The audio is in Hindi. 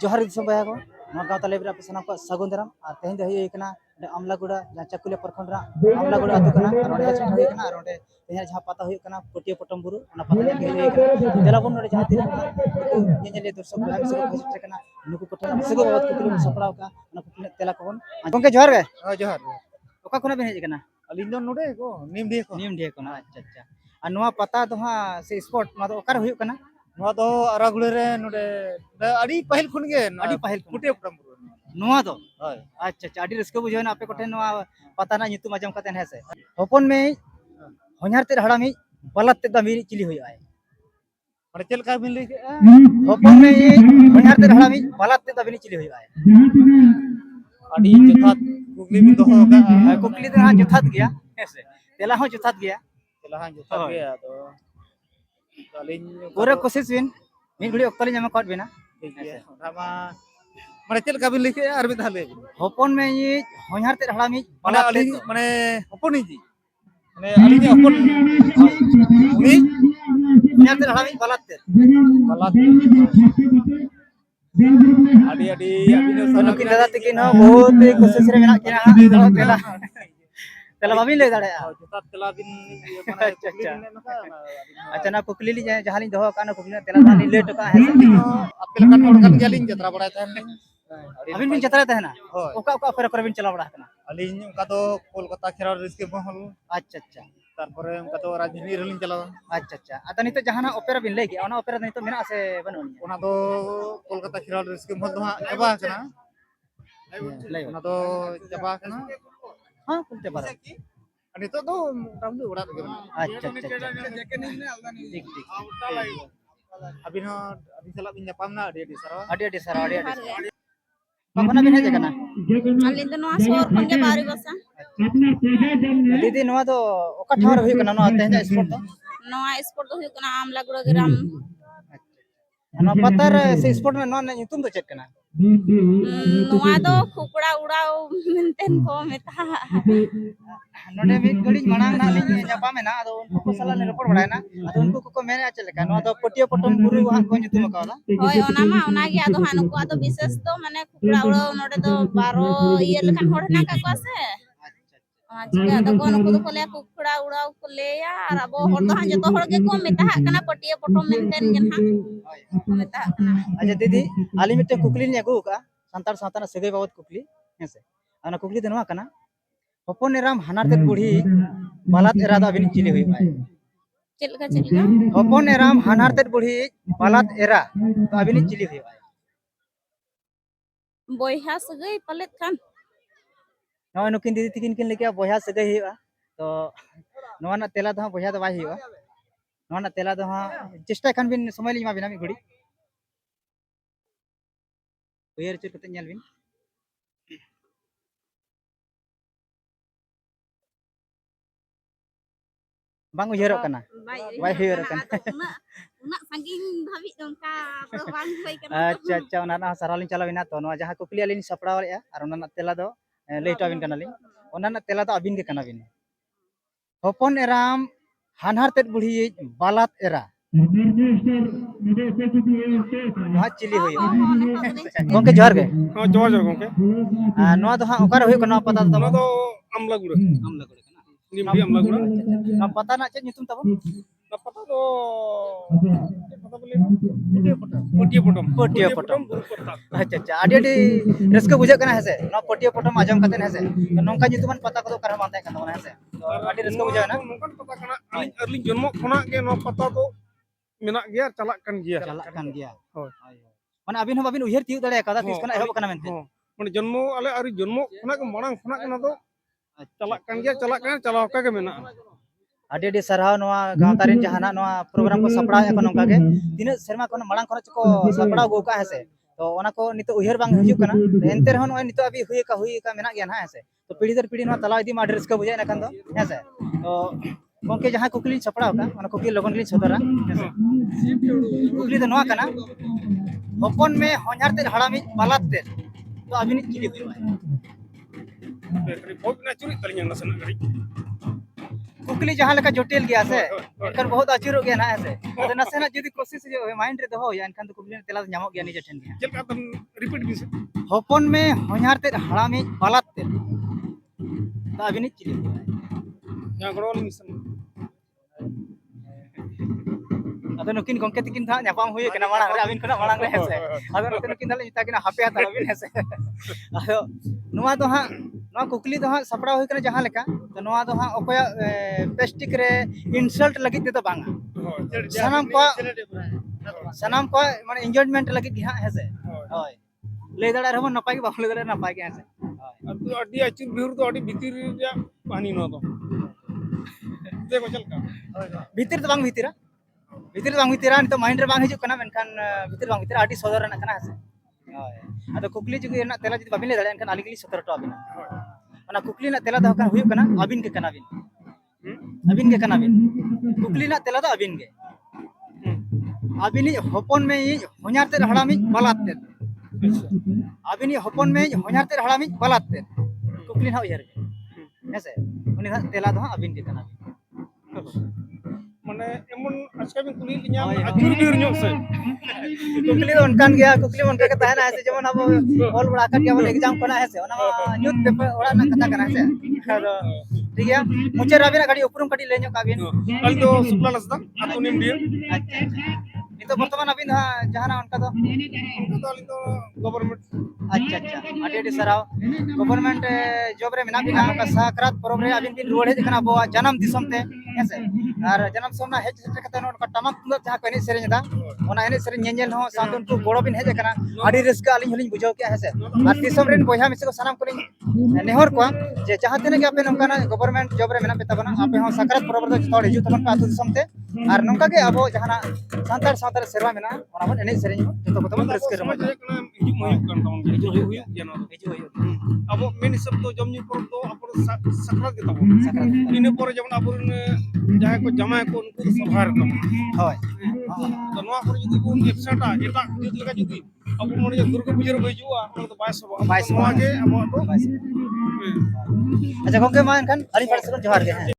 जोहार दिसम बया को गाँव लेबर आप सामान को सगुन दाराम और तेहन दे हुई अमलागुड़ा जहाँ चकुलिया प्रखंड अमलागुड़ा आतु कना और हेज हुई कना और ओंडे तेहन जहाँ पता हुई कना पटिया पटम बुरु ओना पता ने हुई कना देलाबन नोडे जहाँ दिन ने दर्शक बहा मिसर को हेज कना नुकु कोठन सगे बाबत कुकुली सपड़ाव का ओना कुकुली तेला कोन गोंके जोहार गे जोहार ओका कोना बेन हेज कना अलिन दो नोडे को नीम ढे कोना अच्छा अच्छा और नोआ पता तो हाँ से स्पोर्ट मा तो ओकार हुई कना नोआ दो अरागुड़े रे नोडे अड़ी पहल खुन गे अड़ी पहल पुटिया पटम नोआ दो होय अच्छा अच्छा अड़ी रस्क बुझेना आपे कोठे नोआ पता ना नितुम आजम कते हेसे होपन में होन्यार ते हड़ामी बलत ते दमी चिली हुई आए माने चेल का बिन ले होपन में होन्यार ते हड़ामी बलत ते दमी चिली हुई आए अड़ी जथात कुकली बिन दोहो का कुकली दे हां जथात गया हेसे तेला हो जथात गया तेला हां जथात गया तो अलिन पूरा कोशिश बिन मिन घड़ी ओक्तली जमा कोट बिना ठीक है रामा माने चेल का बिन ले के आर बिन धाले होपन में ये होन्यार ते हड़ामी माने बलत अलिन माने ओपन जी माने अलिन ओपन उनी होन्यार ते हड़ामी बलत ते अड़ी अड़ी अबिन नुकिन दादा तकिन हो बहुत कोशिश रे मेना किना तो तेला तेला बाबिन ले दाड़े जथात तेला बिन माने कुकली बिन नका अच्छा ना कुकली ली जहां लिन दोहो काना कुकली तेला दानी ले टका है आपे लकन होड़ कन गेलिन जत्रा बड़ा थान अबिन बिन जतरा तहना ओका ओका फेर कर बिन चला बड़ा कना अलिन उनका तो कोलकाता खेरार रिस्के महल अच्छा अच्छा तारपरे उनका तो राजधानी रेलिन चला अच्छा अच्छा आता नितो जहाना ओपेरा बिन ले गया ओना ओपेरा नितो मेना से बनो ओना तो कोलकाता खेरार रिस्के महल तो हां चबा कना ओना तो चबा कना हां कुलते बारा नितो तो मोटामुटी उड़ा के अच्छा अच्छा ठीक ठीक अबिन हो अबिन सला बिन जापाम ना अडी सरा अडी सरा अडी कखना बिन हेज कना अलिन दो नोआ सोर खन के बारी बसा दीदी नोआ दो ओका ठावर हुई कना नोआ तेजा स्पोर्ट दो नोआ स्पोर्ट दो हुई कना आमला गुड़ा ग्राम नोआ पतार से स्पोर्ट में नोआ नितुम दो चेक कना नोआ दो खुकड़ा उड़ाओ मेंटेन को मेता नोडे मिट घड़ी मणांग ना लिन जापा में ना अदो उनको को सला ने रिपोर्ट बड़ाय ना अदो उनको को मेने आचे लेका नोआ दो पटिया पटम बुरु वहां को नितुम कादा होय ओना मा ओना गे अदो हानु को अदो विशेष तो माने खुकड़ा उड़ाओ नोडे दो 12 ये लेखन होड़ ना का को से अच्छा अदो को नको तो कोले खुकड़ा उड़ाओ को लेया और अब होड़ तो हां जतो होड़ गे को मेता कना पटिया पटम मेंटेन गे ना मेता कना अच्छा दीदी आली मिटे कुकली ने अगु का संतार साताना सगे बाबत कुकली हेसे अना कुकली दे नोआ कना होपन एराम हानार ते बुढ़ी बालात एरा दा बिन चिली हुई बाय चलका होपन एराम हानार ते बुढ़ी बालात एरा दा बिन चिली हुई बाय बोयहा सगई पलेत खान नोआ नुकिन दीदी तकिन किन लेके बोया सगे हुआ तो नोआ ना तेला दो बोया दो बाय हुआ नोआ ना तेला दो चेष्टा खान बिन समय लिमा बिना मी घड़ी उयर चुर कते nail bin bang uyer kana bai uyer kana una sanging dhabi dongka to bang hoy kana अच्छा अच्छा ओना ना सारालिन चलाविना तो नोआ जहां कुकली आलिन सपड़ाव रे और ओना ना तेला दो लेट आबिन कना लिन ओना ना तेला दो आबिन के कना बिन होपन एराम हानहार तेट बुढ़ी बालात एरा नोआ चिली हुई गोंके जोहार गे हां जोहार जोहार गोंके नोआ दो हां ओकार हुई कना पता नोआ तो अमला गुड़ा कना निमडी अमला गुड़ा ना पता ना चे नितुम तब ना पता तो पता बोले पटिया पटम अच्छा अच्छा आडी आडी रस्क बुझे कना हेसे ना पटिया पटम आजम कते हेसे नोंका नितुमन पता को कर मानते कना बना हेसे आडी रस्क बुझे ना नोंकन पता कना अर्लिंग जन्म खना के नो पता तो मेना गया चला kan gया होय माने अबिन हो बाबिन उहेर तिउ दड़े कादा तिस कना एहब कना मेनते माने जन्म आले आरी जन्म खना के मांग खना कना तो चला kan gया चला kan चला का के मेना आडी आडी सरहाव नोआ गांवतारिन जहाना नोआ प्रोग्राम को सपड़ा एको नोंका गे तिना शर्मा कोन मांग खना को सपड़ा गोका हेसे तो ओना को नितो उहेर बांग हिजु कना एनते रहन ओय नितो अबी हुई का मेना गया ना हेसे तो पीढ़ी दर पीढ़ी नोआ तला इदी मा ड्रेस का बुझे ना खान दो हेसे तो गोंके जहां कुकली सपड़ा का ओना कुकली लगन ली सदरा हेसे कुकली तो नोआ कना होपन में होन्यार ते हड़ामी बालात ते तो अबिन चिली हुई बहुत ना चुरी तलिया नसन करी कुकली जहाँ लेका जटिल गया से एनखान बहुत अचूरोग गया ना ऐसे अदो नसेना जुदी कोशिश माइंड रे दोहो एनखान तो कुकली तेला नामो गया निजे ठेन गया चल का तुम रिपीट भी से हपन में होनार ते हड़ामी बालात ते तो अबिनी चिली यहाँ गड़ोल मिशन अदो नुकिन गंके तिकिन था न्यापाम हुई केना मांग रे अबिन खना मांग रे हेसे अदो नुकिन नुकिन दाले मिता किना हापे हाता अबिन हेसे अदो नुआ तो हां नुआ कुकली तो हां सपड़ा हुई केना जहां लेका तो नुआ तो हां ओकोया पेस्टिक रे इंसल्ट लगी ते तो बांगा सनाम को माने एंजॉयमेंट लगी कि हां हेसे होय ले दाड़ा रहबो नपाय के बाबले दाड़ा नपाय के हेसे अब तो अड्डी अचुर बिहुर तो अड्डी भीतर या पानी नो तो देखो चल का भीतर तो बांग भीतरा भीतर तो बांग भीतरा नि तो माइंड रे बांग हिजु कना मेनखान भीतर बांग भीतरा अड्डी सदर रना कना हेसे होय अदो कुकली जुगी ना तेला जदी बाबिन ले दाड़ा एनखान आलिगली सतर टो अबिना ओना कुकली ना तेला दो का हुयु कना अबिन के कना बिन कुकली ना तेला दो अबिन के अबिनी हपन में होनार ते हड़ामी बालात ते अबिनी हपन में होनार ते हड़ामी बालात ते कुकली ना उयर हेसे उनी ना तेला दो अबिन के कना माने एमन आजकल में कुली लिया अचुर बिहुर ᱧᱚᱜ से कुकली तो उनकान गया कुकली उनका के तहना है जेमन अब ऑल बड़ा कर के अब एग्जाम कोना है से ओना न्यूज़ पेपर ओड़ा ना कथा कना है से ठीक है मुझे रबिना गाड़ी उपरुम कटी लेño काबिन कल तो शुक्ला लसदा अतो निम दिए अच्छा नितो वर्तमान अबिन जहाना उनका तो तो गवर्नमेंट अच्छा आडी आडी सराव गवर्नमेंट जॉब रे मेना बिना का साकरात परब रे अबिन बिन रुवाड़े जकना बो जन्म दिसम ते हेसे आर जन्म समना हेज सेट कते नोन का टमक तुंदा जहां कने सेरेन दा ओना एने सेरेन ñeñel हो सातन को गोड़ो बिन हेज कना आडी रिस्क आलिन हलिन बुझाव के हेसे आर दिसम रेन बोया मिसे को सनाम कोलिन नेहर को जे जहां तने के आपे नोंका ना गवर्नमेंट जॉब रे मेना बेता बना आपे हो साकरात परब रे जतोड़ हिजु तमन का आतु दिसम ते आर नोंका के अबो जहाना सांतार सांतार सेरवा मेना ओना बन एने सेरेन जतो को तमन रिस्क रे समाज रे कना हिजु मय कन तमन हिजु हुई या ना हिजु अब मेन सब तो जमनी पर तो अपन सकरात के तब इने पर जमन अपन जहां को जमा को उनको सभार तब होय तो नवा पर जदी को एब्सेंटा एटा जदी लगा जदी अब मोने दुर्गा पूजा रे हिजुआ तो बाय सब आगे अब तो अच्छा गंगे मा एनखान अली फाड़ जोहार गे